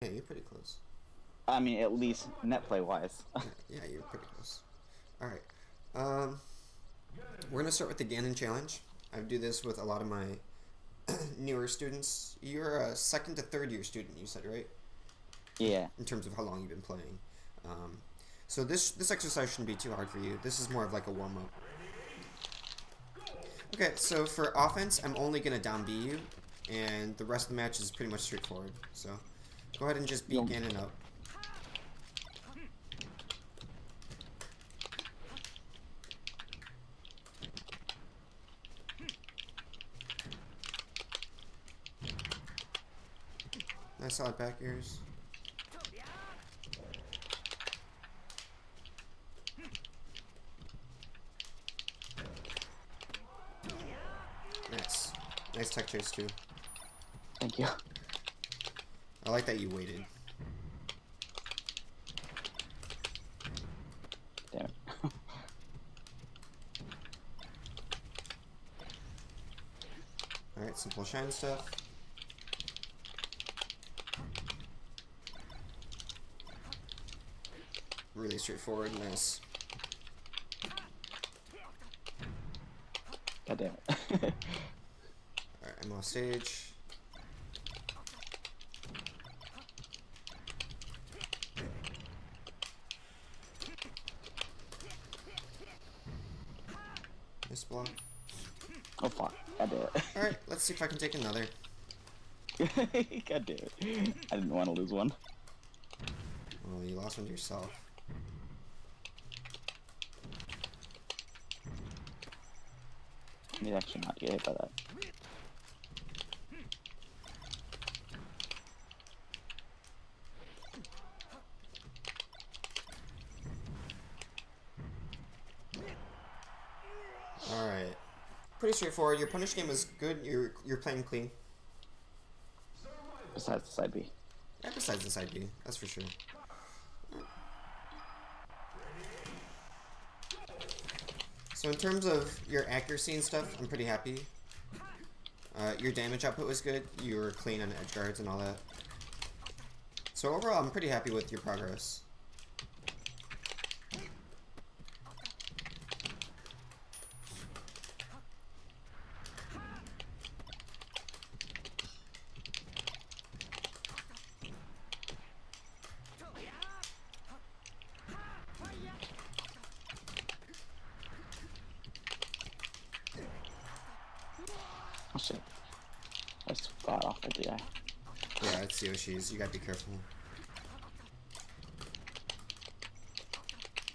Yeah, you're pretty close. I mean, at least net play wise. Yeah, you're pretty close. Alright. Um, we're gonna start with the Ganon challenge. I do this with a lot of my newer students. You're a second to third year student, you said, right? Yeah. In terms of how long you've been playing. Um, so this exercise shouldn't be too hard for you. This is more of like a warm up. Okay, so for offense, I'm only gonna down B you, and the rest of the match is pretty much straightforward. So go ahead and just beat Yo. Ganon up. Nice solid back airs. Nice. Nice tech chase too. Thank you. I like that you waited. Damn it. Alright, simple shine stuff. Really straightforward, nice. God damn it. Alright, I'm off stage. Nice block. Oh fuck. God damn it. Alright, let's see if I can take another. God damn it. I didn't want to lose one. Well, you lost one to yourself. I need to actually not get hit by that. Alright. Pretty straightforward. Your punish game was good. You're playing clean. Besides the side B. Yeah, besides the side B, that's for sure. So in terms of your accuracy and stuff, I'm pretty happy. Your damage output was good. You were clean on edge guards and all that. So overall, I'm pretty happy with your progress. Oh shit. I just got off of the guy. Yeah, it's Yoshi's. You gotta be careful.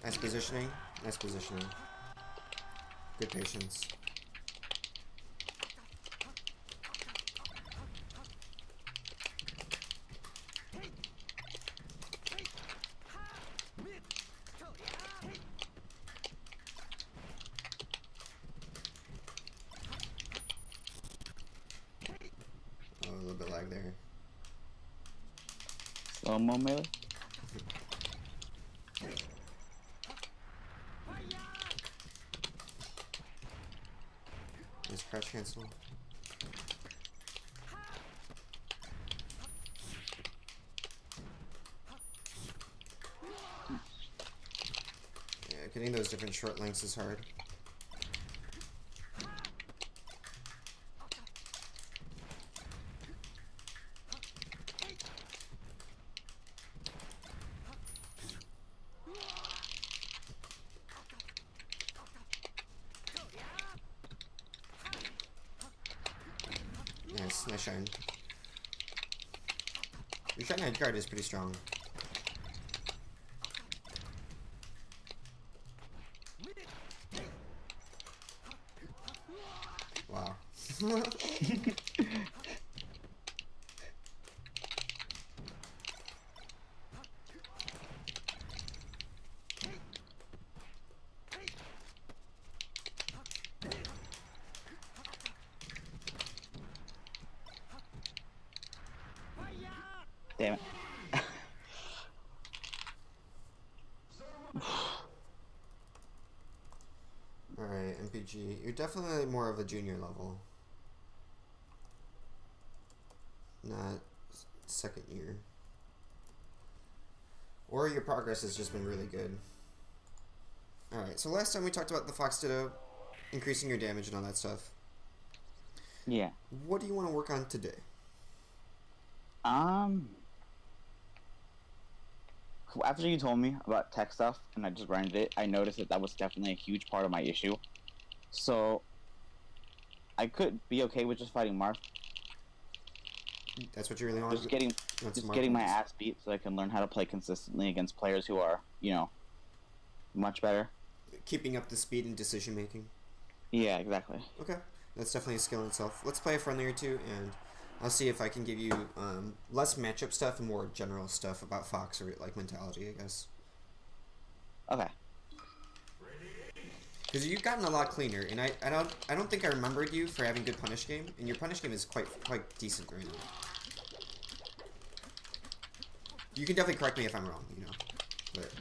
Nice positioning. Nice positioning. Good patience. Oh, a little bit lag there. Slow-mo melee? Nice crouch cancel. Yeah, getting those different short lengths is hard. Nice, nice shine. Your shine head guard is pretty strong. Wow. Damn it. Alright, NPG. You're definitely more of a junior level. Not second year. Or your progress has just been really good. Alright, so last time we talked about the Fox Ditto, increasing your damage and all that stuff. Yeah. What do you want to work on today? After you told me about tech stuff and I just grinded it, I noticed that was definitely a huge part of my issue. So I could be okay with just fighting Marth. That's what you really want? Just getting my ass beat so I can learn how to play consistently against players who are, much better. Keeping up the speed and decision making. Yeah, exactly. Okay, that's definitely a skill in itself. Let's play a friendly or two, and I'll see if I can give you less matchup stuff and more general stuff about Fox or like mentality, I guess. Okay. Because you've gotten a lot cleaner, and I don't think I remembered you for having good punish game, and your punish game is quite decent right now. You can definitely correct me if I'm wrong, but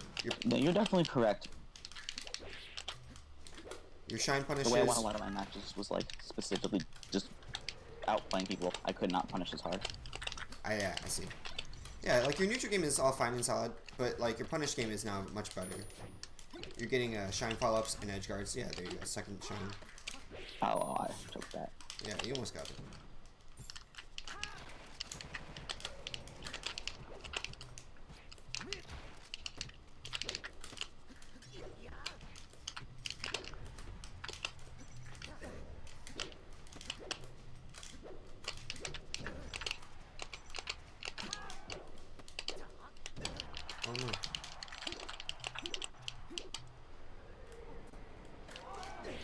You're definitely correct. Your shine punishes. The way I won a lot of my matches was like specifically just outplaying people. I could not punish as hard. I see. Yeah, like your neutral game is all fine and solid, but like your punish game is now much better. You're getting shine follow-ups and edge guards. Yeah, there you go. Second shine. Oh, I took that. Yeah, you almost got it. Oh no.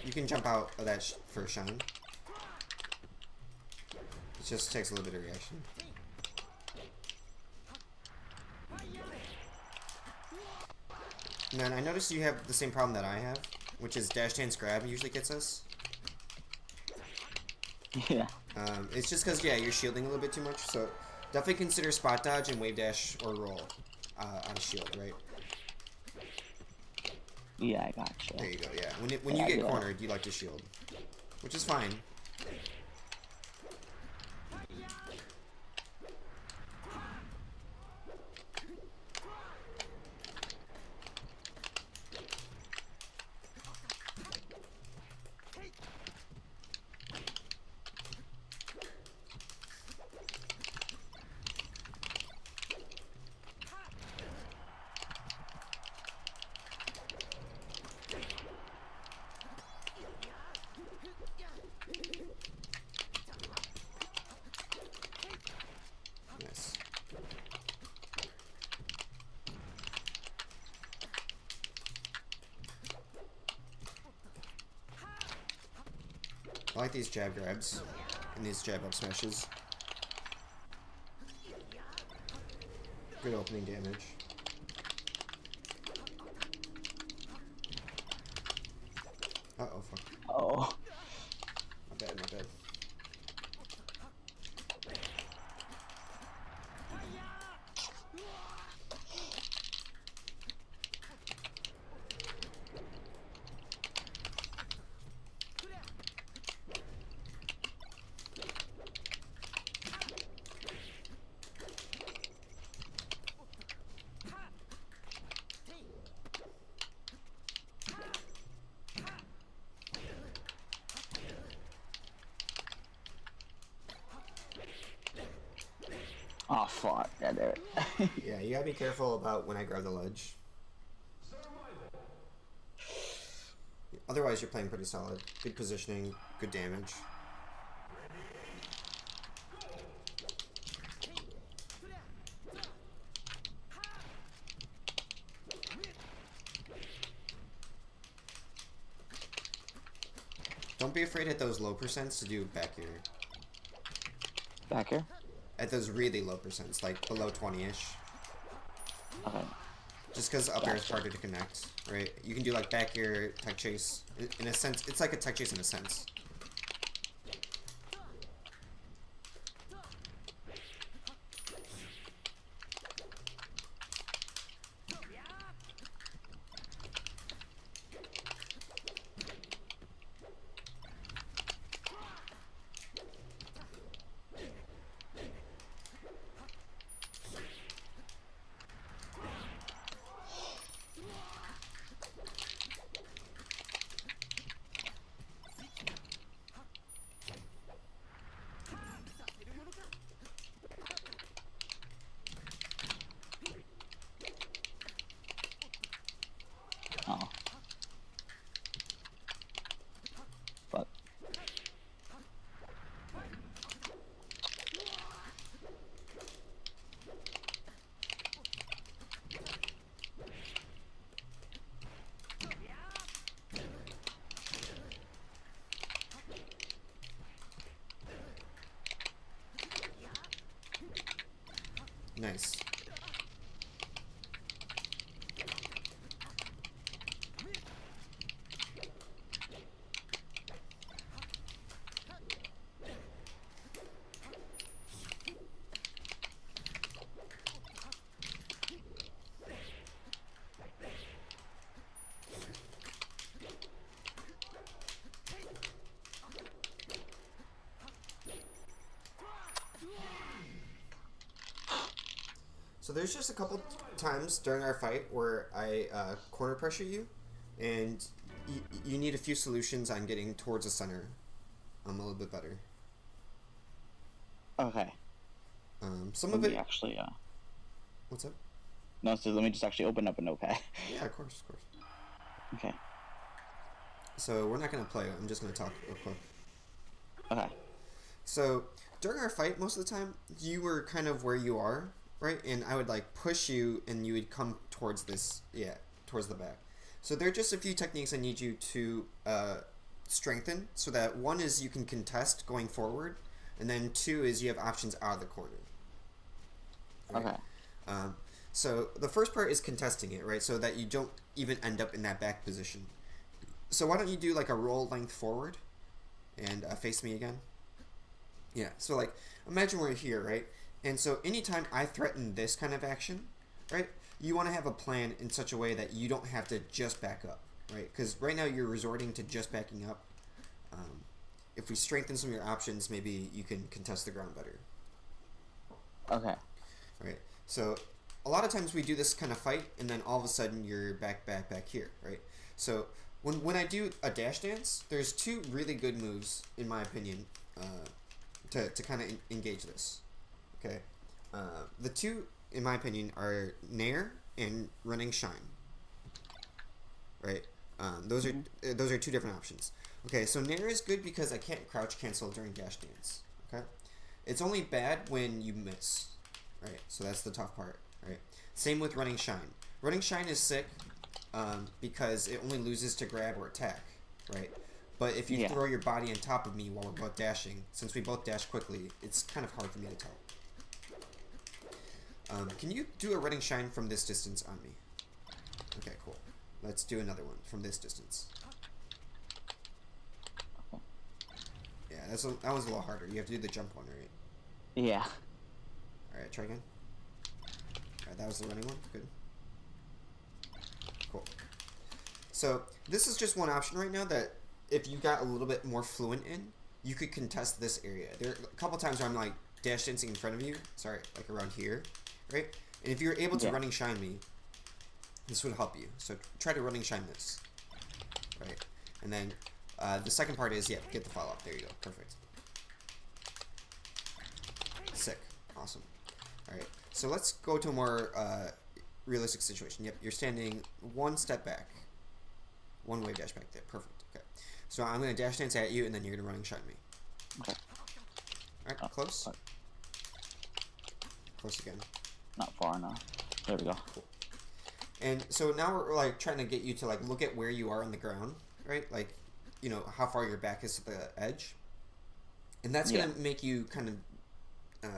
You can jump out of that first shine. It just takes a little bit of reaction. And then I noticed you have the same problem that I have, which is dash dance grab usually gets us. Yeah. It's just because, yeah, you're shielding a little bit too much, so definitely consider spot dodge and wave dash or roll on a shield, right? Yeah, I gotcha. There you go, yeah. When you get cornered, you like to shield, which is fine. Nice. I like these jab grabs and these jab up smashes. Good opening damage. Uh-oh, fuck. Oh. My bad, my bad. Oh, fuck. I did it. Yeah, you gotta be careful about when I grab the ledge. Otherwise, you're playing pretty solid. Good positioning, good damage. Don't be afraid at those low percents to do back here. Back here? At those really low percents, like below 20-ish. Okay. Just because up air is harder to connect, right? You can do like back air, tech chase. In a sense, it's like a tech chase in a sense. Nice. So there's just a couple times during our fight where I corner pressure you, and you need a few solutions on getting towards the center. A little bit better. Okay. Some Let of me it. actually, What's up? no, so let me just actually open up a notepad. Yeah, of course, of course. Okay. So we're not gonna play. I'm just gonna talk real quick. Okay. So during our fight, most of the time, you were kind of where you are, right? And I would like push you, and you would come towards this, yeah, towards the back. So there are just a few techniques I need you to strengthen, so that one is you can contest going forward, and then two is you have options out of the corner. Right? Okay. So the first part is contesting it, right? So that you don't even end up in that back position. So why don't you do like a roll length forward, and face me again? Yeah, so like, imagine we're here, right? And so anytime I threaten this kind of action, right, you want to have a plan in such a way that you don't have to just back up, right? Because right now you're resorting to just backing up. If we strengthen some of your options, maybe you can contest the ground better. Okay. Right? So a lot of times we do this kind of fight, and then all of a sudden you're back here, right? So when I do a dash dance, there's two really good moves, in my opinion, to kind of engage this. Okay, the two, in my opinion, are Nair and Running Shine. Right, those are two different options. Okay, so Nair is good because I can't crouch cancel during dash dance. Okay, it's only bad when you miss. Right, so that's the tough part. Right, same with Running Shine. Running Shine is sick because it only loses to grab or attack. Right. But if you throw your body on top of me while we're both dashing, since we both dash quickly, it's kind of hard for me to tell. Can you do a Running Shine from this distance on me? Okay, cool. Let's do another one from this distance. Yeah, that one's a little harder. You have to do the jump one, right? Yeah. Alright, try again. Alright, that was the running one. Good. Cool. So, this is just one option right now that if you got a little bit more fluent in, you could contest this area. There are a couple times where I'm like dash dancing in front of you. Sorry, like around here, right? And if you're able to Running Shine me, this would help you. So try to Running Shine this, right? And then the second part is, get the follow up. There you go. Perfect. Sick. Awesome. All right. So let's go to a more realistic situation. Yep, you're standing one step back. One wave dash back there. Perfect. Okay. So I'm going to dash dance at you, and then you're going to Running Shine me. Okay. Alright, close. Close again. Not far enough. There we go. Cool. And so now we're like trying to get you to like look at where you are on the ground, right? Like, you know, how far your back is to the edge. And that's going to make you kind of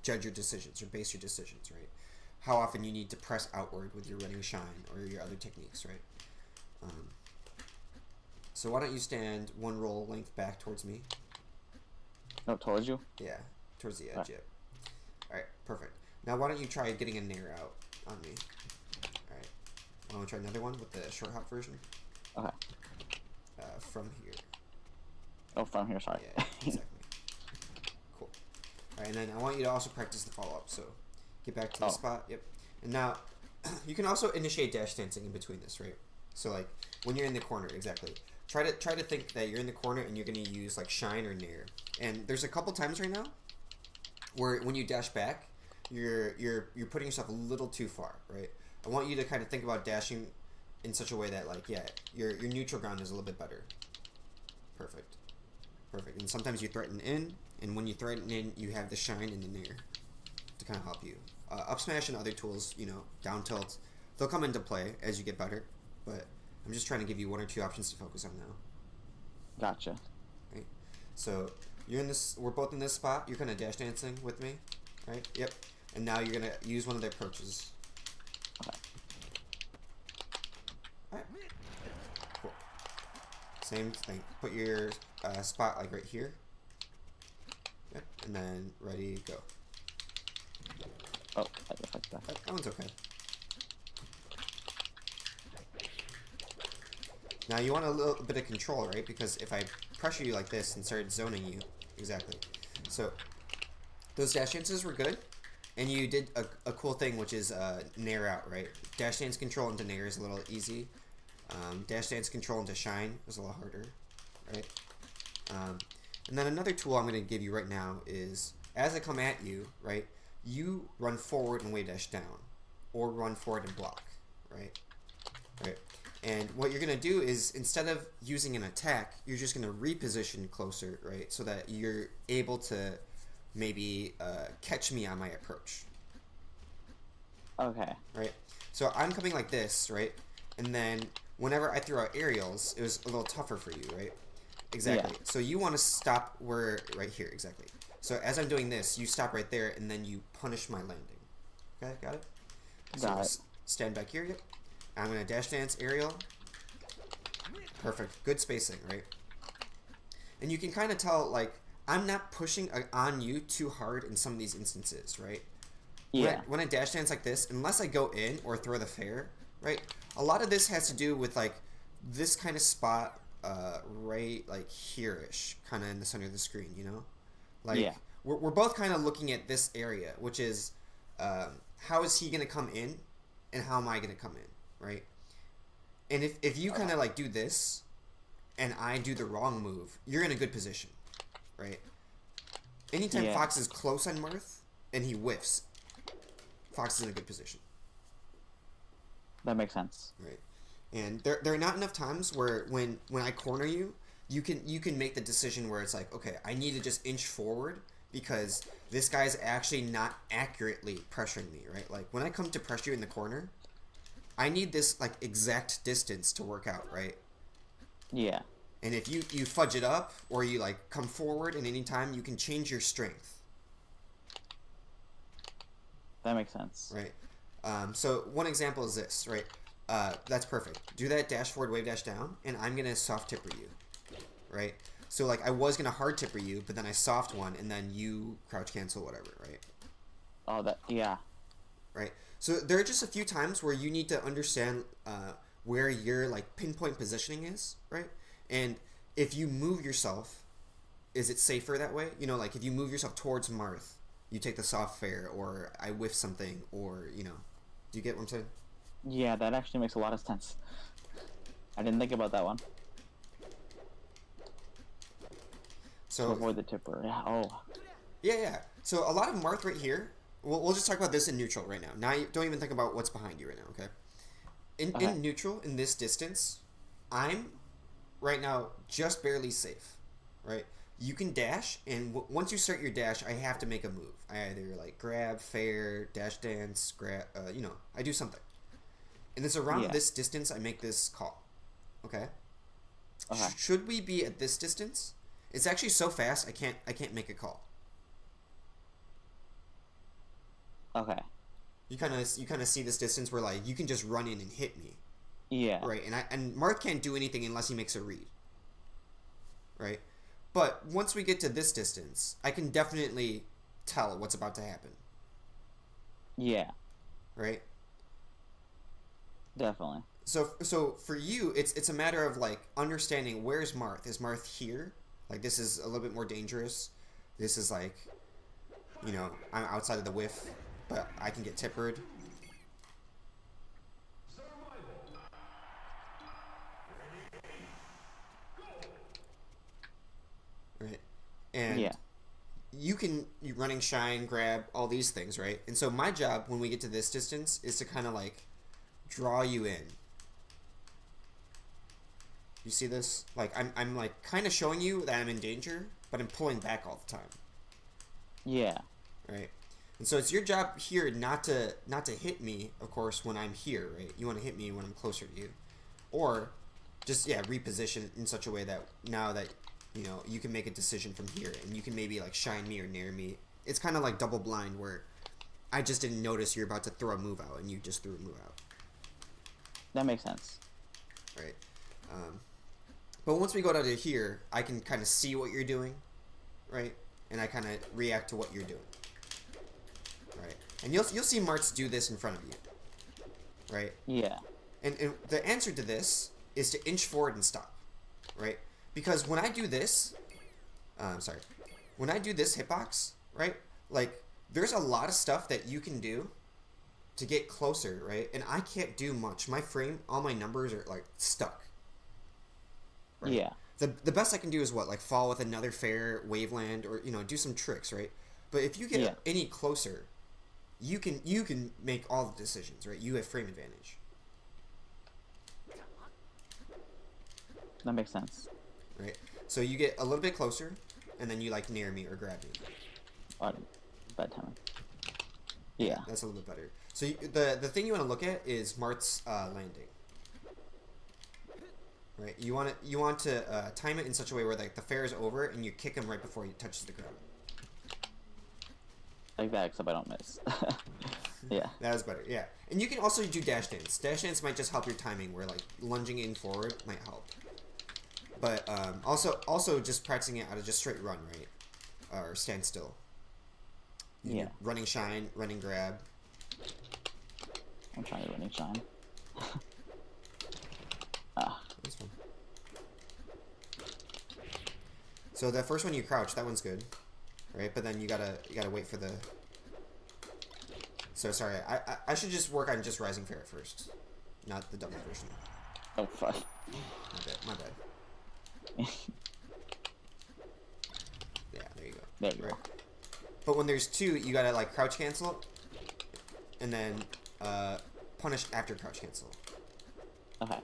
judge your decisions or base your decisions, right? How often you need to press outward with your Running Shine or your other techniques, right? So why don't you stand one roll length back towards me? No, towards you? Yeah, towards the edge, yeah. Alright, perfect. Now why don't you try getting a Nair out on me? Alright. Why don't we try another one with the short hop version? Okay. From here. Oh, from here, sorry. Yeah, exactly. Cool. Alright, and then I want you to also practice the follow-up, so get back to the spot. Yep. And now, you can also initiate dash dancing in between this, right? So like, when you're in the corner, exactly. Try to think that you're in the corner and you're going to use like Shine or Nair. And there's a couple times right now where when you dash back, you're putting yourself a little too far, right? I want you to kind of think about dashing in such a way that like, your neutral ground is a little bit better. Perfect. Perfect. And sometimes you threaten in, and when you threaten in, you have the Shine and the Nair to kind of help you. Up smash and other tools, you know, down tilt, they'll come into play as you get better, but I'm just trying to give you one or two options to focus on now. Gotcha. Right. So you're in this. We're both in this spot. You're kind of dash dancing with me, right? Yep. And now you're gonna use one of the approaches. Okay. Alright. Cool. Same thing. Put your spot like right here. Yep. And then ready, go. Oh, I deflected that. That one's okay. Now you want a little bit of control, right? Because if I pressure you like this and start zoning you, exactly. So those dash dances were good, and you did a cool thing, which is nair out, right? Dash dance control into nair is a little easy. Dash dance control into shine is a lot harder, right? And then another tool I'm going to give you right now is, as I come at you, right, you run forward and wave dash down, or run forward and block, right? Right. And what you're going to do is, instead of using an attack, you're just going to reposition closer, right? So that you're able to maybe catch me on my approach. Okay. Right? So I'm coming like this, right? And then whenever I threw out aerials, it was a little tougher for you, right? Exactly. Yeah. So you want to stop where, right here, exactly. So as I'm doing this, you stop right there, and then you punish my landing. Okay, got it? Got So it. stand back here, yep. I'm going to dash dance aerial. Perfect. Good spacing, right? And you can kind of tell, like, I'm not pushing on you too hard in some of these instances, right? Yeah. When I dash dance like this, unless I go in or throw the fair, right? A lot of this has to do with, like, this kind of spot right, like, here-ish, kind of in the center of the screen, you know? Like, Yeah. we're both kind of looking at this area, which is how is he going to come in and how am I going to come in, right? And if you kind of, like, do this and I do the wrong move, you're in a good position, right? Anytime Yeah. Fox is close on Marth and he whiffs, Fox is in a good position. That makes sense. Right. And there are not enough times where when I corner you, you can make the decision where it's like, okay, I need to just inch forward because this guy's actually not accurately pressuring me, right? Like, when I come to pressure you in the corner, I need this, like, exact distance to work out, right? Yeah. And if you fudge it up or you, like, come forward at any time, you can change your strength, That makes sense. right? So one example is this, right? That's perfect. Do that dash forward, wave dash down, and I'm going to soft tipper you, right? So, like, I was going to hard tipper you, but then I soft one, and then you crouch cancel, whatever, right? Oh, that, yeah. Right? So there are just a few times where you need to understand where your, like, pinpoint positioning is, right? And if you move yourself, is it safer that way? You know, like, if you move yourself towards Marth, you take the soft fair, or I whiff something, or, you know. Do you get what I'm saying? Yeah, that actually makes a lot of sense. I didn't think about that one. To So, avoid the tipper. Yeah. Oh. yeah. So a lot of Marth right here, we'll just talk about this in neutral right now. Now, don't even think about what's behind you right now, okay? Okay. In neutral, in this distance, I'm right now just barely safe, right? You can dash, and once you start your dash, I have to make a move. I either, like, grab, fair, dash dance, grab, you know, I do something. And it's around Yeah. this distance I make this call, okay? Okay. Should we be at this distance? It's actually so fast I can't make a call. Okay. You kind of see this distance where, like, you can just run in and hit me, Yeah. right? And Marth can't do anything unless he makes a read, right? But once we get to this distance, I can definitely tell what's about to happen, Yeah. right? Definitely. So for you, it's a matter of, like, understanding where's Marth. Is Marth here? Like, this is a little bit more dangerous. This is, like, you know, I'm outside of the whiff, but I can get tippered. Right. And Yeah. you running shine, grab, all these things, right? And so my job when we get to this distance is to kind of, like, draw you in. You see this? Like, I'm like kind of showing you that I'm in danger, but I'm pulling back all the time, Yeah. right? And so it's your job here not to hit me, of course, when I'm here, right? You want to hit me when I'm closer to you, or just, yeah, reposition in such a way that now that, you know, you can make a decision from here, and you can maybe, like, shine me or nair me. It's kind of like double blind, where I just didn't notice you're about to throw a move out, and you just threw a move out. That makes sense. Right. But once we go down to here, I can kind of see what you're doing, right? And I kind of react to what you're doing, right? And you'll see Martz do this in front of you, right? Yeah. And the answer to this is to inch forward and stop, right? Because when I do this, when I do this hitbox, right? Like, there's a lot of stuff that you can do to get closer, right? And I can't do much. My frame, all my numbers are, like, stuck. Right? Yeah. The best I can do is what? Like, fall with another fair waveland or, you know, do some tricks, right? But if you get any closer, you can make all the decisions, right? You have frame advantage. That makes sense. Right? So you get a little bit closer, and then you, like, near me or grab me. Bad timing. Yeah. That's a little bit better. So the thing you want to look at is Mart's landing. Right? You want to time it in such a way where, like, the fair is over, and you kick him right before he touches the ground. Like that, except I don't miss. Yeah. That is better, yeah. And you can also do dash dance. Dash dance might just help your timing, where, like, lunging in forward might help. But also just practicing it out of just straight run, right? Or stand still. You do running shine, running grab. I'm trying to running shine. That's fun. So the first one you crouch, that one's good, right? But then you gotta wait for the. So sorry, I should just work on just rising fair at first, not the double version. Oh fuck. My bad. Yeah, there you go. There you go. But when there's two, you gotta, like, crouch cancel, and then punish after crouch cancel. Okay.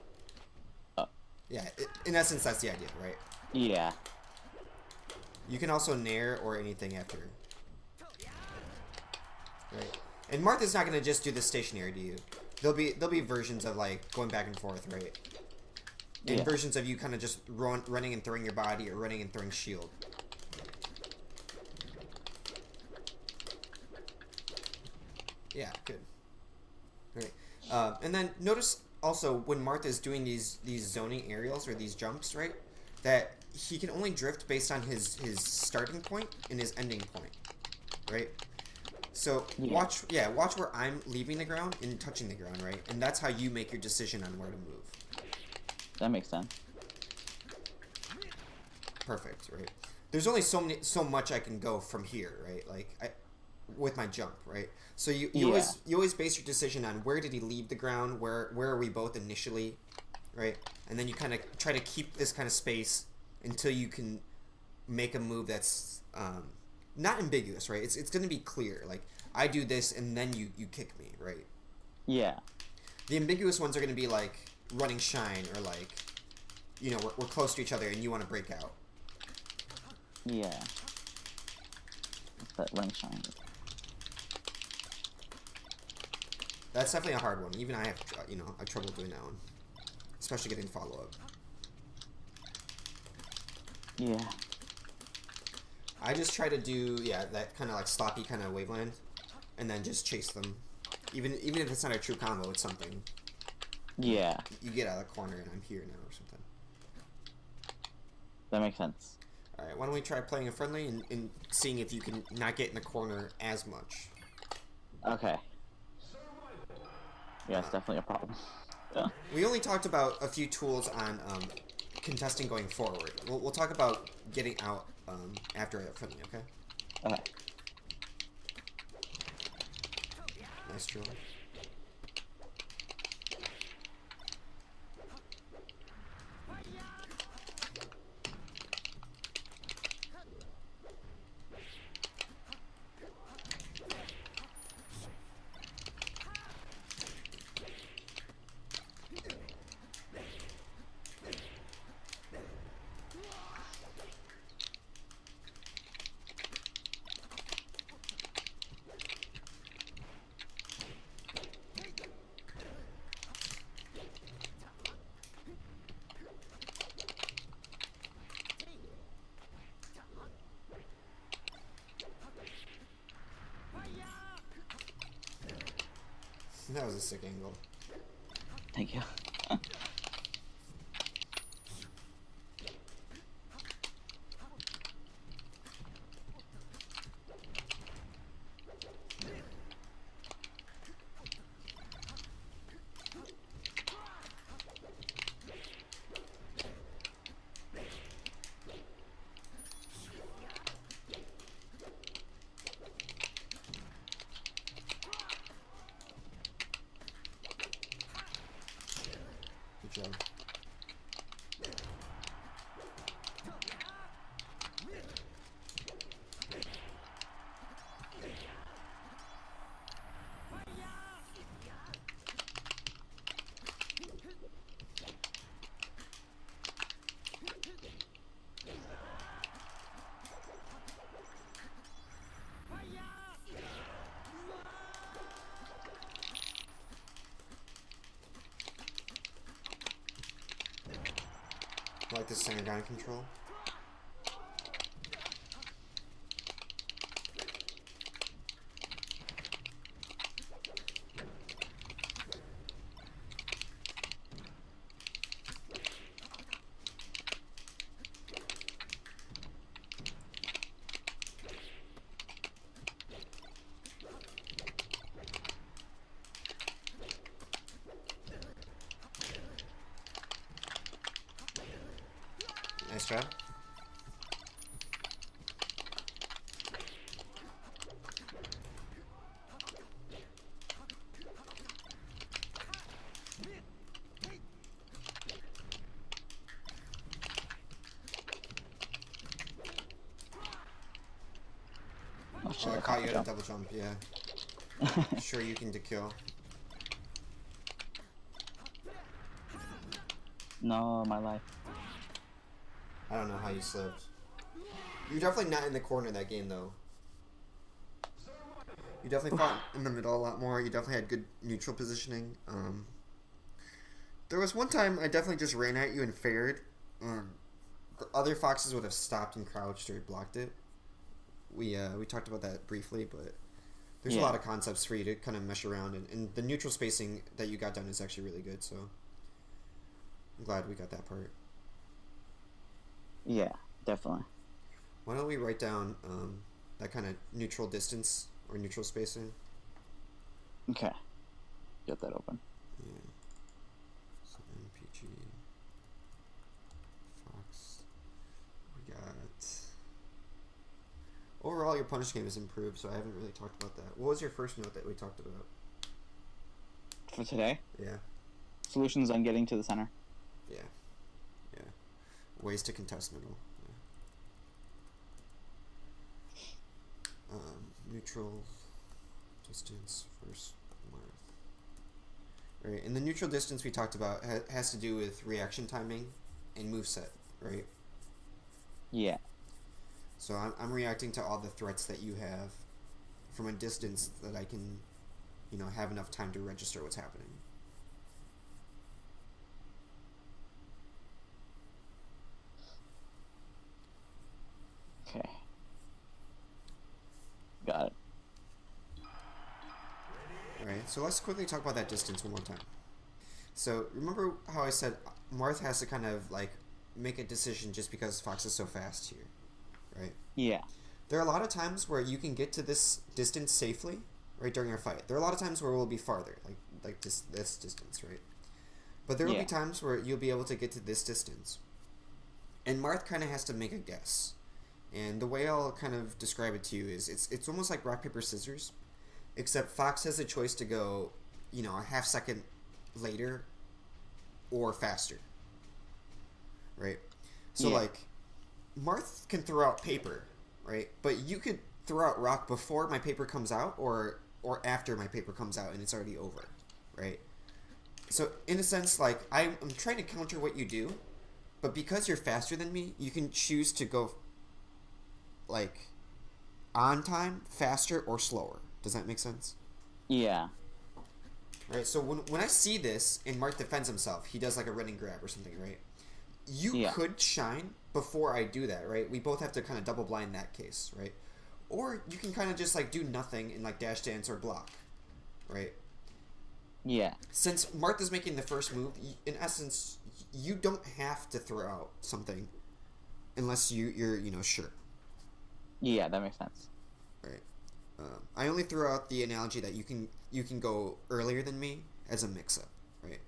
Oh. Yeah, in essence, that's the idea, right? Yeah. You can also nair or anything after. Right. And Martha's not gonna just do the stationary to you. There'll be versions of, like, going back and forth, right? And versions of you kind of just running and throwing your body, or running and throwing shield. Yeah, good. Great. And then notice also when Martha's doing these zoning aerials or these jumps, right? That he can only drift based on his starting point and his ending point, right? So watch where I'm leaving the ground and touching the ground, right? And that's how you make your decision on where to move. That makes sense. Perfect, right? There's only so much I can go from here, right? Like with my jump, right? So you always base your decision on where did he leave the ground, where are we both initially, right? And then you kind of try to keep this kind of space until you can make a move that's not ambiguous, right? It's going to be clear. Like, I do this and then you kick me, right? Yeah. The ambiguous ones are going to be like running shine, or like, you know, we're close to each other and you want to break out. Yeah. That running shine. That's definitely a hard one. Even I have, you know, I have trouble doing that one, especially getting follow up. Yeah. I just try to do that kind of like sloppy kind of waveland, and then just chase them. Even if it's not a true combo, it's something. Yeah. You get out of the corner and I'm here now or something. That makes sense. All right, why don't we try playing a friendly and seeing if you can not get in the corner as much. Okay. Yeah, it's definitely a problem. Yeah. We only talked about a few tools on contesting going forward. We'll talk about getting out after a friendly, okay? Okay. Nice drill. That was a sick angle. Thank you. Good job. I like the center ground control. Nice job. Oh, shit, Oh, I I caught you at a jump. double jump, yeah. Sure, you can kill. No, my life. I don't know how you slipped. You're definitely not in the corner that game, though. You definitely fought in the middle a lot more. You definitely had good neutral positioning. There was one time I definitely just ran at you and fared. The other foxes would have stopped and crouched or blocked it. We talked about that briefly, but there's a lot of concepts for you to kind of mesh around, and the neutral spacing that you got done is actually really good, so I'm glad we got that part. Yeah, definitely. Why don't we write down that kind of neutral distance or neutral spacing? Okay. Get that open. Yeah. So NPG Fox. We got. Overall, your punish game has improved, so I haven't really talked about that. What was your first note that we talked about? For today, Yeah. solutions on getting to the center. Yeah. Yeah. Ways to contest middle. Yeah. Neutral distance first mark. Right. And the neutral distance we talked about has to do with reaction timing and moveset, right? Yeah. So I'm reacting to all the threats that you have from a distance that I can, have enough time to register what's happening. Okay. Got it. Alright, so let's quickly talk about that distance one more time. So remember how I said Marth has to kind of make a decision just because Fox is so fast here, right? Yeah. There are a lot of times where you can get to this distance safely, right, during our fight. There are a lot of times where we'll be farther, like this distance, right? But there will be times where you'll be able to get to this distance. And Marth kind of has to make a guess. And the way I'll kind of describe it to you is it's almost like rock, paper, scissors, except Fox has a choice to go, a half second later or faster, right? So, Marth can throw out paper, right? But you could throw out rock before my paper comes out or after my paper comes out and it's already over, right? So, in a sense, I'm trying to counter what you do, but because you're faster than me, you can choose to go, on time, faster, or slower. Does that make sense? Yeah. Right, so when I see this and Marth defends himself, he does a running grab or something, right? You could shine before I do that, right? We both have to kind of double blind that case, right? Or you can kind of just do nothing and dash dance or block, right? Yeah. Since Martha's making the first move, in essence, you don't have to throw out something unless you're sure. Yeah, that makes sense. Right. I only threw out the analogy that you can go earlier than me as a mix-up, right?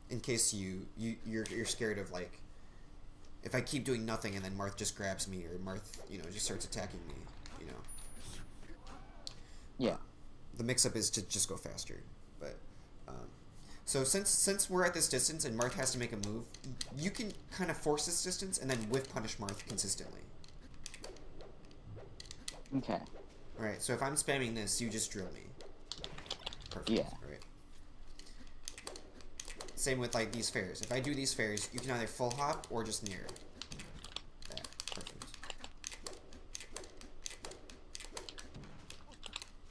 In case you're scared of like if I keep doing nothing and then Marth just grabs me or Marth just starts attacking me, you know. Yeah. The mix-up is to just go faster, but so since we're at this distance and Marth has to make a move, you can kind of force this distance and then whiff punish Marth consistently. Okay. Alright, so if I'm spamming this, you just drill me. Perfect. Yeah. Alright. Same with like these fairs. If I do these fairs, you can either full hop or just near. That. Perfect.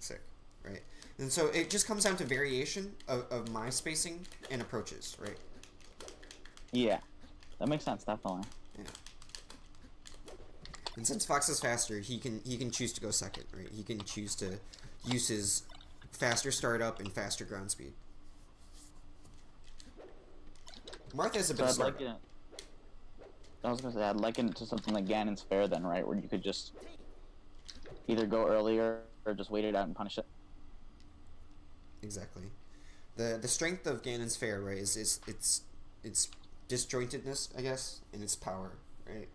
Sick. Right? And so it just comes down to variation of my spacing and approaches, right? Yeah. That makes sense, definitely. Yeah. And since Fox is faster, he can choose to go second, right? He can choose to use his faster startup and faster ground speed. Martha has a bit of startup. I was gonna say I'd liken it to something like Ganon's Fair then, right? Where you could just either go earlier or just wait it out and punish it. Exactly. The strength of Ganon's Fair, right, is its disjointedness, I guess, and its power, right?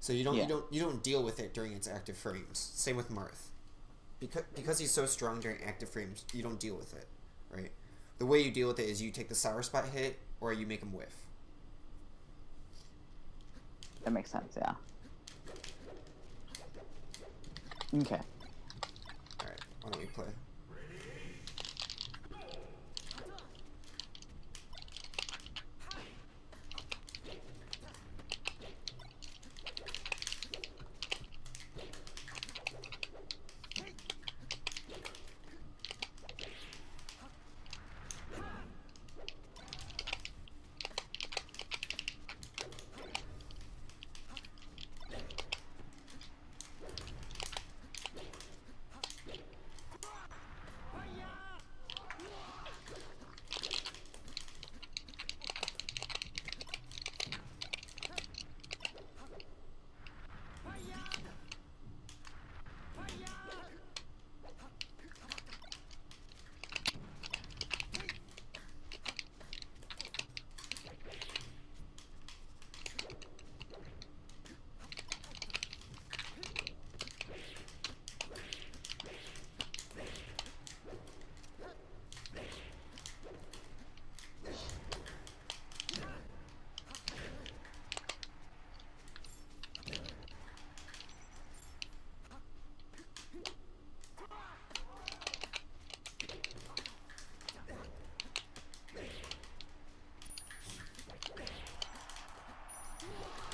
So you don't deal with it during its active frames. Same with Marth. Because he's so strong during active frames, you don't deal with it, right? The way you deal with it is you take the sour spot hit or you make him whiff. That makes sense, yeah. Okay. Alright, why don't you play?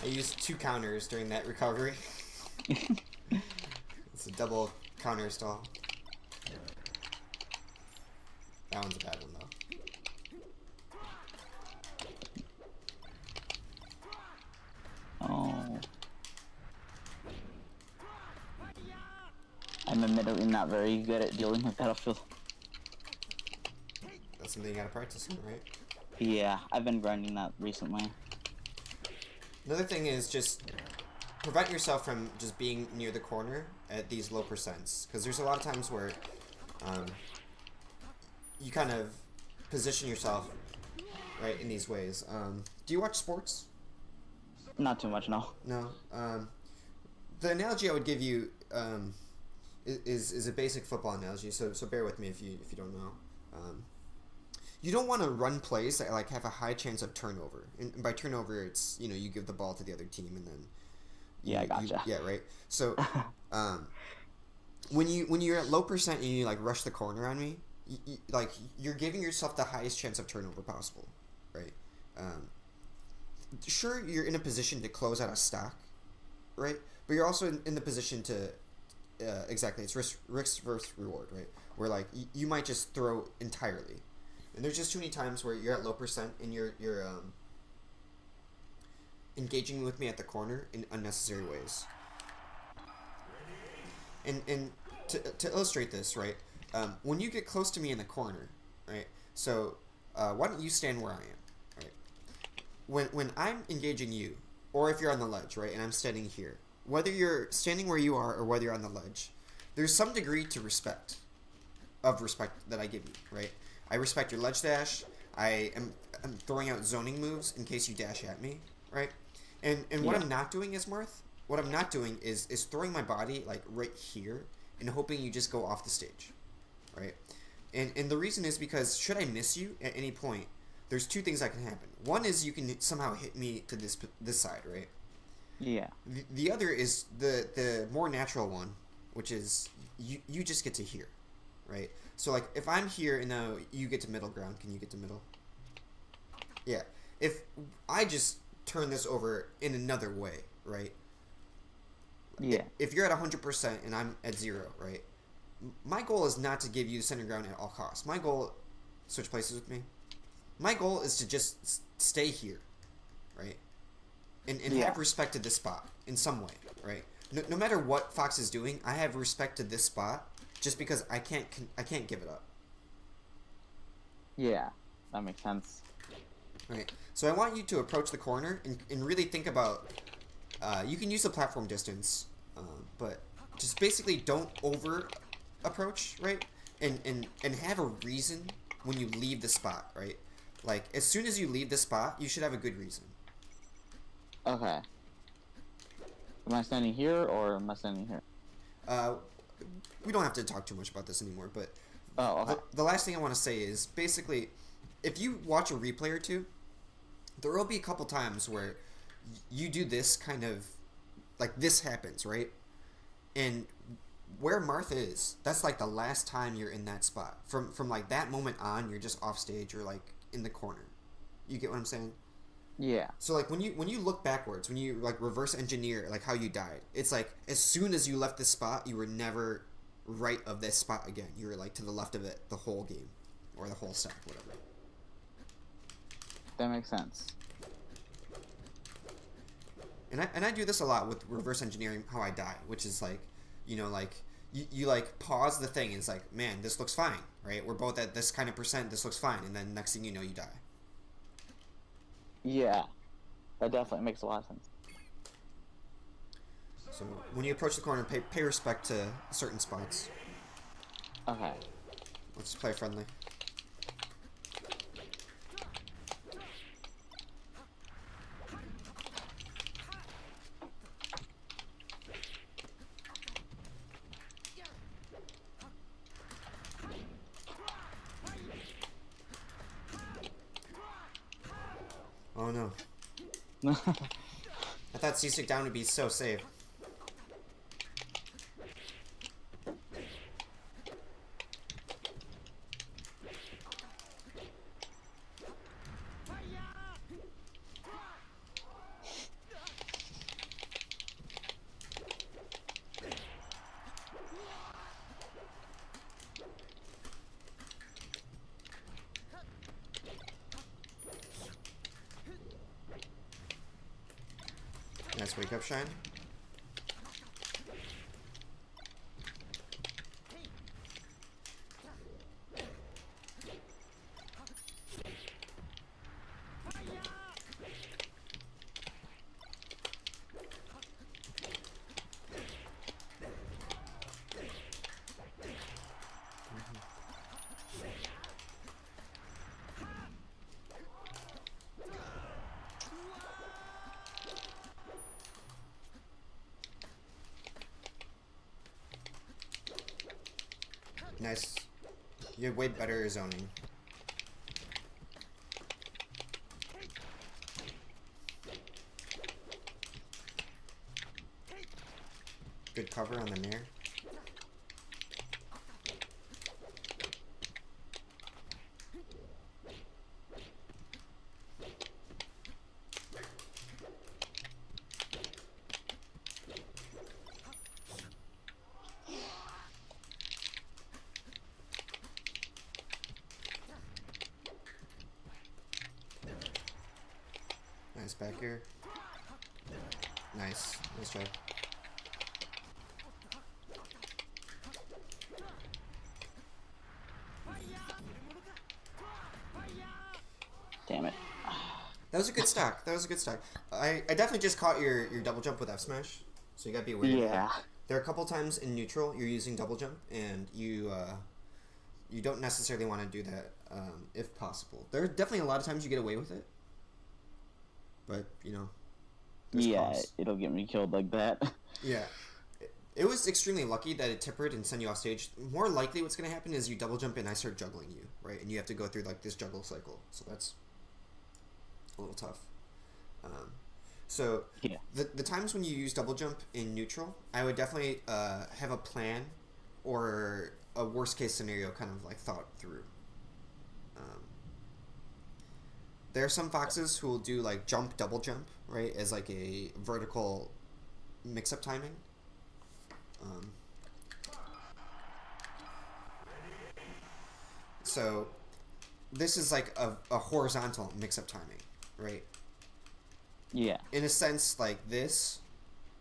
I used 2 counters during that recovery. It's a double counter stall. That one's a bad one though. Oh. I'm admittedly not very good at dealing with Battlefield. That's something you gotta practice on, right? Yeah, I've been grinding that recently. Another thing is just prevent yourself from just being near the corner at these low percents, because there's a lot of times where you kind of position yourself right in these ways. Do you watch sports? Not too much, no. No. The analogy I would give you is a basic football analogy, so bear with me if you don't know. You don't want to run plays that like have a high chance of turnover, and by turnover it's you give the ball to the other team and then I gotcha. yeah, right. So when you're at low percent and you like rush the corner on me, like you're giving yourself the highest chance of turnover possible, right? Sure, you're in a position to close out a stock, right? But you're also in the position to exactly, it's risk versus reward, right? Where like you might just throw entirely. And there's just too many times where you're at low percent and you're engaging with me at the corner in unnecessary ways. And to illustrate this, right? When you get close to me in the corner, right? So why don't you stand where I am, right? When I'm engaging you, or if you're on the ledge, right, and I'm standing here, whether you're standing where you are or whether you're on the ledge, there's some degree to respect that I give you, right? I respect your ledge dash. I'm throwing out zoning moves in case you dash at me, right? And what Yeah. I'm not doing is Marth. What I'm not doing is throwing my body like right here and hoping you just go off the stage, right? And the reason is because should I miss you at any point, there's two things that can happen. One is you can somehow hit me to this side, right? Yeah. The other is the more natural one, which is you just get to here, right? So like if I'm here and now you get to middle ground, can you get to middle? Yeah. If I just turn this over in another way, right? Yeah. If you're at 100% and I'm at 0, right? My goal is not to give you center ground at all costs. My goal, switch places with me. My goal is to just stay here, right? And Yeah. have respect to this spot in some way, right? No matter what Fox is doing, I have respect to this spot just because I can't give it up. Yeah. That makes sense. Right. So I want you to approach the corner and really think about. You can use the platform distance, but just basically don't over approach, right? And have a reason when you leave the spot, right? Like as soon as you leave the spot, you should have a good reason. Okay. Am I standing here or am I standing here? We don't have to talk too much about this anymore, but Oh, okay. the last thing I want to say is basically, if you watch a replay or two, there will be a couple times where you do this kind of, like this happens, right? And where Martha is, that's like the last time you're in that spot. From like that moment on, you're just off stage or like in the corner. You get what I'm saying? Yeah. So like when you look backwards, when you like reverse engineer like how you died, it's like as soon as you left this spot, you were never right of this spot again. You were like to the left of it the whole game, or the whole stack, whatever. That makes sense. And I do this a lot with reverse engineering how I die, which is like, you know, like you like pause the thing and it's like, man, this looks fine, right? We're both at this kind of percent, this looks fine, and then next thing you know, you die. Yeah. That definitely makes a lot of sense. So when you approach the corner, pay respect to certain spots. Okay. Let's play friendly. Oh no. I thought C-stick down would be so safe. Nice wake up shine. Nice. You have way better zoning. Good cover on the nair. Nice back here. Nice. Nice try. Damn it. That was a good stock. That was a good stock. I definitely just caught your double jump with F smash, so you gotta be aware of that. Yeah. There are a couple times in neutral you're using double jump, and you don't necessarily want to do that if possible. There are definitely a lot of times you get away with it, but you know. Yeah, costs. it'll get me killed like that. Yeah. It was extremely lucky that it tippered and sent you off stage. More likely what's going to happen is you double jump and I start juggling you, right? And you have to go through like this juggle cycle. So that's a little tough. So Yeah. the times when you use double jump in neutral, I would definitely have a plan or a worst case scenario kind of like thought through. There are some foxes who will do like jump double jump, right, as like a vertical mix-up timing. So this is like a horizontal mix-up timing, right? Yeah. In a sense, like this,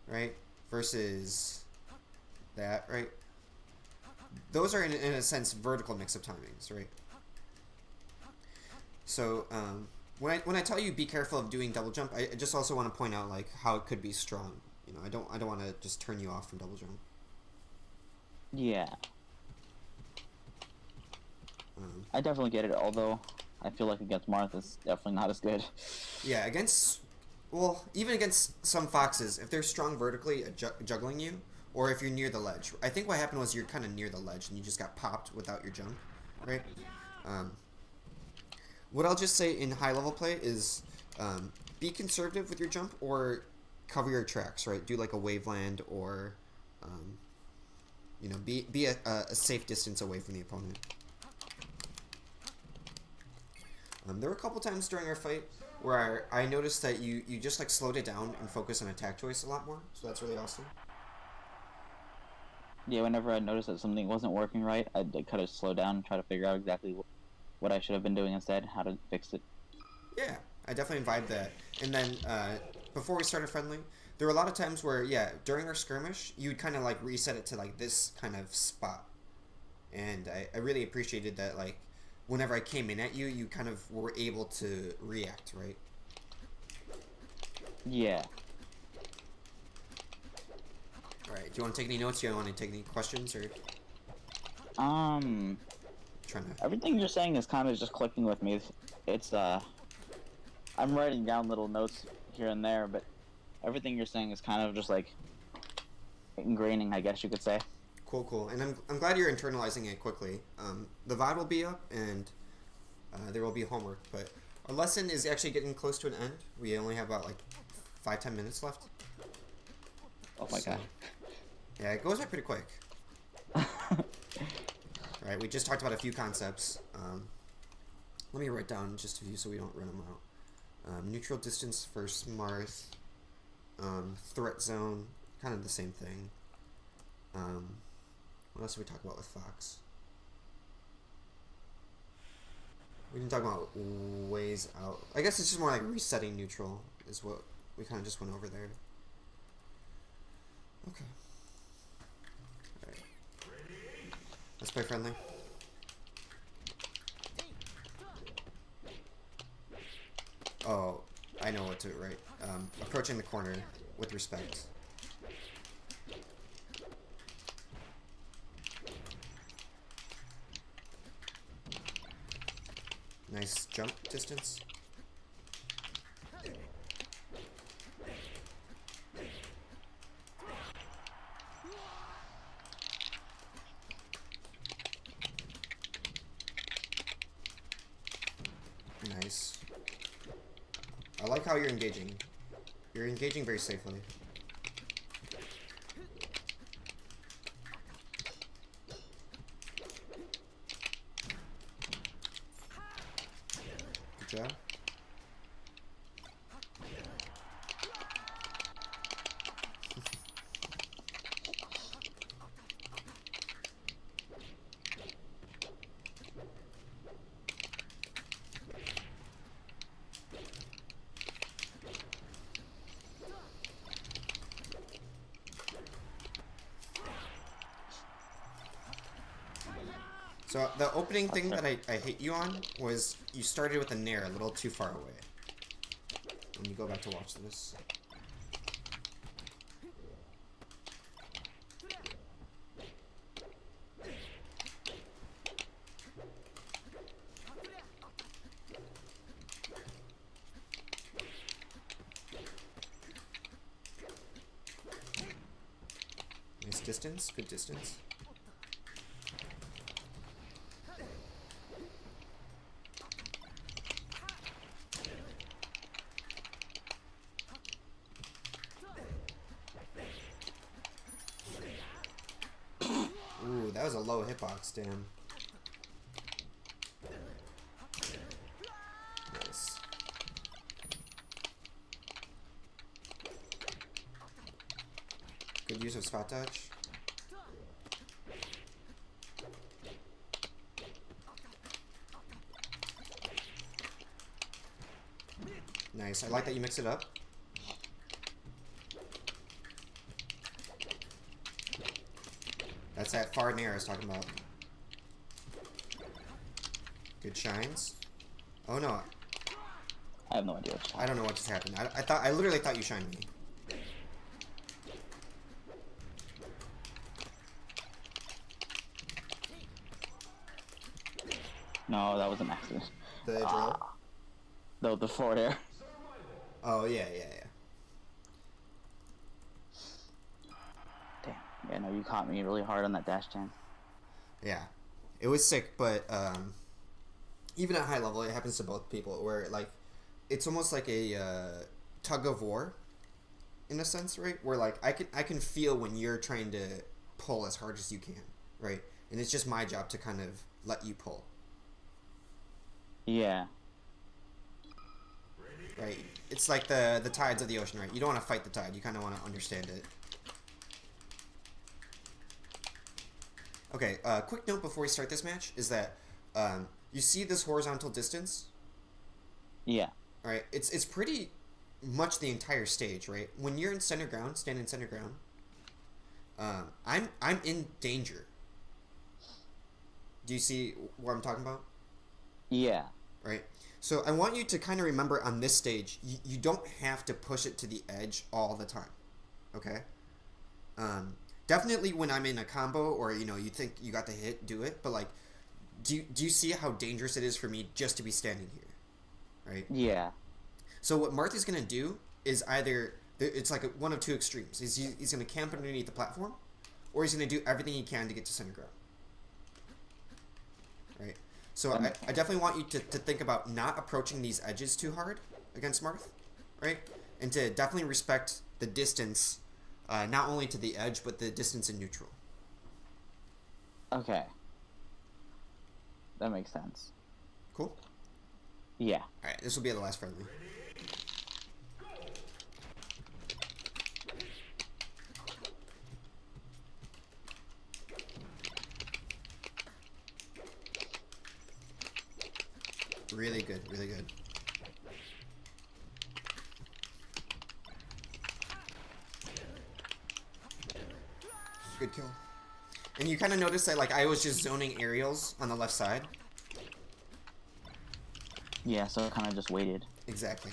right, versus that, right? Those are in a sense vertical mix-up timings, right? So when I tell you be careful of doing double jump, I just also want to point out like how it could be strong. You know, I don't want to just turn you off from double jump. Yeah. I definitely get it, although I feel like against Marth it's definitely not as good. Yeah, even against some foxes, if they're strong vertically at juggling you, or if you're near the ledge. I think what happened was you're kind of near the ledge and you just got popped without your jump, right? What I'll just say in high-level play is be conservative with your jump or cover your tracks, right? Do like a waveland or, you know, be a safe distance away from the opponent. There were a couple times during our fight where I noticed that you just like slowed it down and focus on attack choice a lot more, so that's really awesome. Yeah, whenever I noticed that something wasn't working right, I'd like, kind of slow down and try to figure out exactly what I should have been doing instead, how to fix it. Yeah, I definitely vibed that. And then before we started friendly, there were a lot of times where, yeah, during our skirmish, you would kind of like reset it to like this kind of spot. And I really appreciated that, like, whenever I came in at you, you kind of were able to react, right? Yeah. Alright, do you want to take any notes? Do you want to take any questions? Or Um, trying to... everything you're saying is kind of just clicking with me. It's, I'm writing down little notes here and there, but everything you're saying is kind of just, like, ingraining, I guess you could say. Cool. And I'm glad you're internalizing it quickly. The VOD will be up, and there will be homework, but our lesson is actually getting close to an end. We only have about, like, 5-10 minutes left. Oh my god. Yeah, it goes by pretty quick. Alright, we just talked about a few concepts. Let me write down just a few so we don't run them out. Neutral distance for Marth. Threat zone, kind of the same thing. What else did we talk about with Fox? We didn't talk about ways out. I guess it's just more like resetting neutral is what we kind of just went over there. Okay. Alright. Let's play friendly. Oh, I know what to write. Approaching the corner with respect. Nice jump distance. Nice. I like how you're engaging. You're engaging very safely. Good job. So the opening thing that I hit you on was you started with a nair a little too far away. Let me go back to watch this. Nice distance, good distance. Ooh, that was a low hitbox, damn. Nice. Good use of spot dodge. Nice. I like that you mix it up. That's that far nair I was talking about. Good shines. Oh no. I have no idea. I don't know what just happened. I literally thought you shined me. No, that was an accident. The drill? No, the forward air. Oh yeah, yeah, yeah. Damn. Yeah, no, you caught me really hard on that dash jam. Yeah. It was sick, but even at high level, it happens to both people, where like it's almost like a tug of war, in a sense, right? Where like I can feel when you're trying to pull as hard as you can, right? And it's just my job to kind of let you pull. Yeah. Right? It's like the tides of the ocean, right? You don't want to fight the tide. You kind of want to understand it. Okay, quick note before we start this match is that you see this horizontal distance? Yeah. Right? It's pretty much the entire stage, right? When you're in center ground, stand in center ground, I'm in danger. Do you see what I'm talking about? Yeah. Right? So I want you to kind of remember on this stage, you don't have to push it to the edge all the time. Okay? Definitely when I'm in a combo or, you know, you think you got the hit, do it. But, like, do you see how dangerous it is for me just to be standing here? Right? Yeah. So what Martha's going to do is either, it's like one of two extremes. He's going to camp underneath the platform, or he's going to do everything he can to get to center ground. Right? So I definitely want you to think about not approaching these edges too hard against Marth, right? And to definitely respect the distance, not only to the edge, but the distance in neutral. Okay. That makes sense. Cool? Yeah. Alright, this will be the last friendly. Really good, really good. Good kill. And you kind of noticed that, like, I was just zoning aerials on the left side. Yeah, so I kind of just waited. Exactly.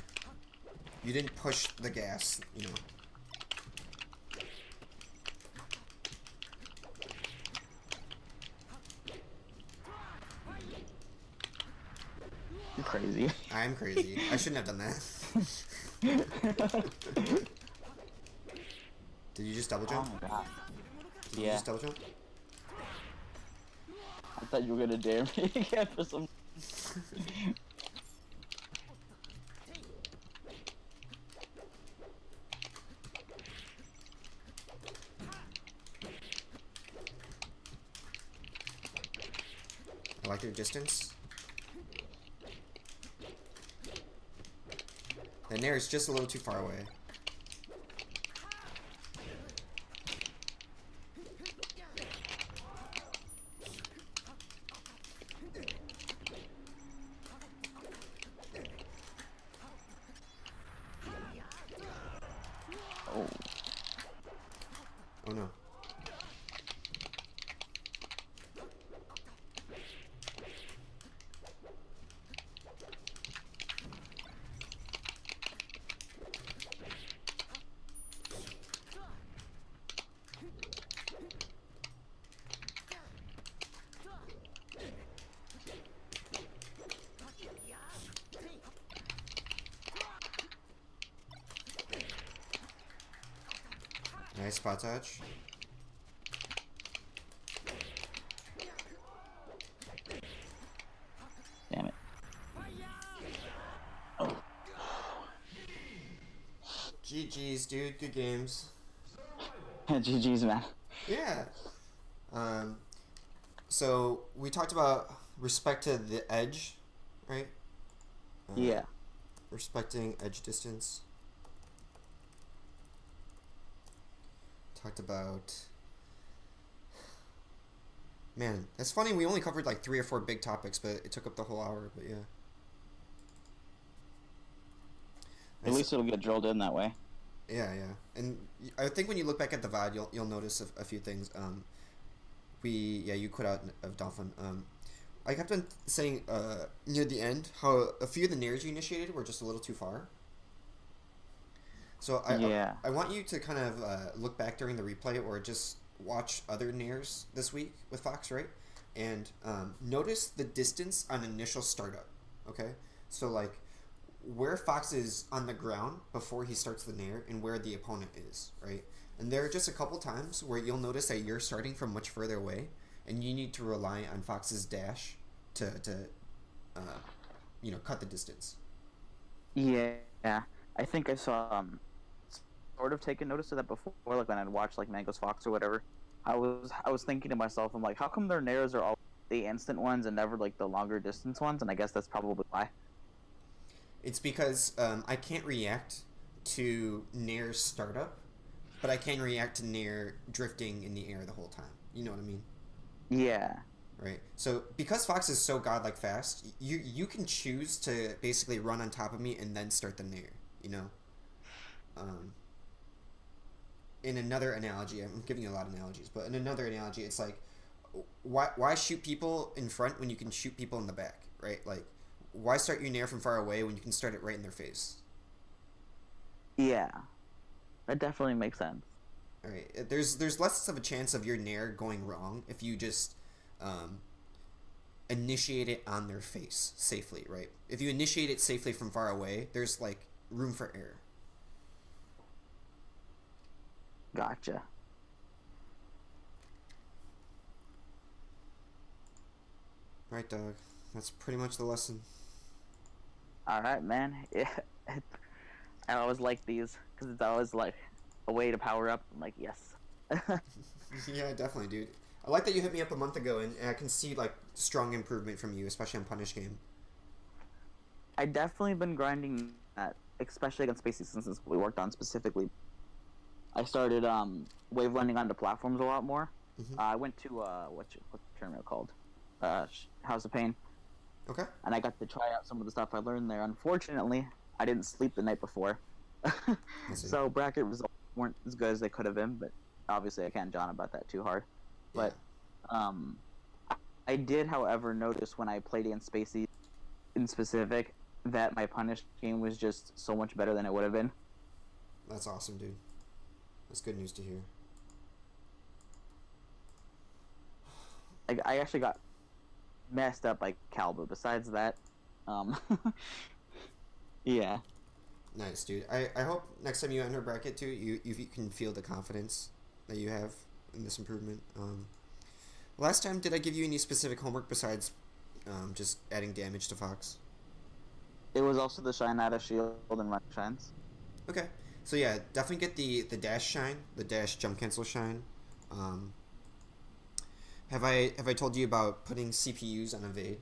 You didn't push the gas, you know. You're crazy. I'm crazy. I shouldn't have done that. Did you just double jump? Oh my god. Did you just double jump? I thought you were gonna dare me again for some. I like your distance. The nair is just a little too far away. Oh. Oh no. Nice spot dodge. Damn it. Oh. GG's, dude. Good games. GG's, man. Yeah. So we talked about respect to the edge, right? Yeah. Respecting edge distance. Talked about... Man, it's funny, we only covered like 3 or 4 big topics, but it took up the whole hour, but yeah. At least it'll get drilled in that way. Yeah, yeah. And I think when you look back at the VOD, you'll notice a few things. You quit out of Dolphin. I kept on saying near the end how a few of the nairs you initiated were just a little too far. So I want you to kind of look back during the replay or just watch other nairs this week with Fox, right? And notice the distance on initial startup, okay? So like where Fox is on the ground before he starts the nair and where the opponent is, right? And there are just a couple times where you'll notice that you're starting from much further away and you need to rely on Fox's dash to cut the distance. Yeah, I think I saw sort of taken notice of that before, like when I'd watched like Mango's Fox or whatever. I was thinking to myself, I'm like, how come their nairs are all the instant ones and never like the longer distance ones? And I guess that's probably why. It's because I can't react to nair startup, but I can react to nair drifting in the air the whole time. You know what I mean? Yeah. Right. So because Fox is so godlike fast, you can choose to basically run on top of me and then start the nair. You know. In another analogy, I'm giving you a lot of analogies, but in another analogy, it's like, why shoot people in front when you can shoot people in the back, right? Like, why start your nair from far away when you can start it right in their face? Yeah, that definitely makes sense. All right. There's less of a chance of your nair going wrong if you just initiate it on their face safely, right? If you initiate it safely from far away, there's like room for error. Gotcha. Right, dog. That's pretty much the lesson. All right, man. Yeah. I always like these because it's always like a way to power up. I'm like, yes. Yeah, definitely, dude. I like that you hit me up a month ago, and I can see like strong improvement from you, especially on Punish Game. I definitely been grinding that, especially against Spacey since we worked on specifically. I started wave landing onto platforms a lot more. Mm-hmm. I went to what's the tournament called? House of Pain. Okay. And I got to try out some of the stuff I learned there. Unfortunately, I didn't sleep the night before, so bracket results weren't as good as they could have been. But obviously, I can't John about that too hard. Yeah. But I did, however, notice when I played against Spacey in specific that my Punish game was just so much better than it would have been. That's awesome, dude. That's good news to hear. I actually got messed up by Cal, but besides that, yeah. Nice, dude. I hope next time you enter bracket too, you can feel the confidence that you have in this improvement. Last time, did I give you any specific homework besides just adding damage to Fox? It was also the shine out of shield and run shines. Okay. So yeah, definitely get the dash shine, the dash jump cancel shine. Have I told you about putting CPUs on evade?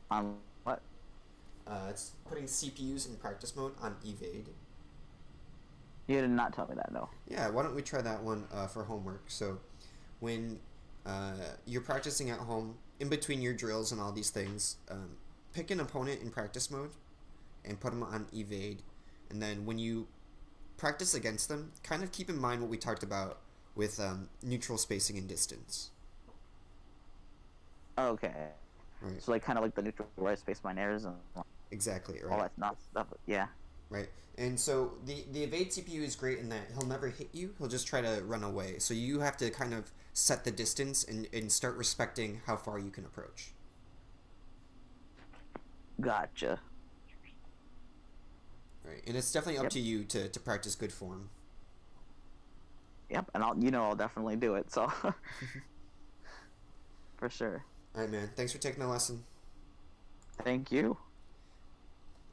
On what? It's putting CPUs in practice mode on evade. You did not tell me that, no. Yeah, why don't we try that one for homework? So when you're practicing at home, in between your drills and all these things, pick an opponent in practice mode and put them on evade. And then when you practice against them, kind of keep in mind what we talked about with neutral spacing and distance. Okay. Right. So like kind of like the neutral where I space my nairs and Exactly, right. all that not stuff. Yeah. Right. And so the evade CPU is great in that he'll never hit you. He'll just try to run away. So you have to kind of set the distance and start respecting how far you can approach. Gotcha. Right. And it's definitely up to you to practice good form. Yep, and I'll definitely do it. So for sure. Alright, man. Thanks for taking the lesson. Thank you.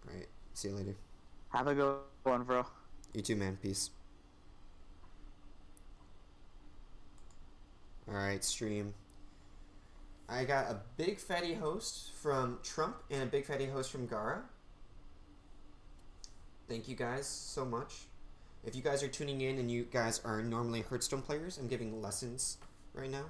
Alright. See you later. Have a good one, bro. You too, man. Peace. Alright, stream. I got a big fatty host from Trump and a big fatty host from Gara. Thank you guys so much. If you guys are tuning in and you guys are normally Hearthstone players, I'm giving lessons right now.